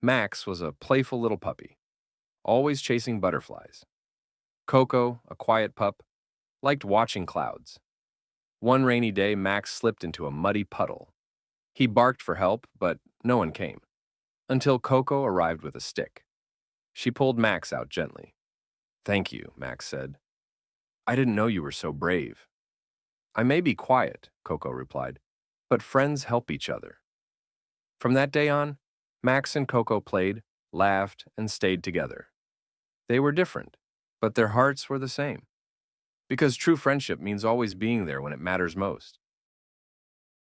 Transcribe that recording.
Max was a playful little puppy, always chasing butterflies. Coco, a quiet pup, liked watching clouds. One rainy day, Max slipped into a muddy puddle. He barked for help, but no one came, until Coco arrived with a stick. She pulled Max out gently. "Thank you," Max said. "I didn't know you were so brave." "I may be quiet," Coco replied, "but friends help each other." From that day on, Max and Coco played, laughed, and stayed together. They were different, but their hearts were the same. Because true friendship means always being there when it matters most.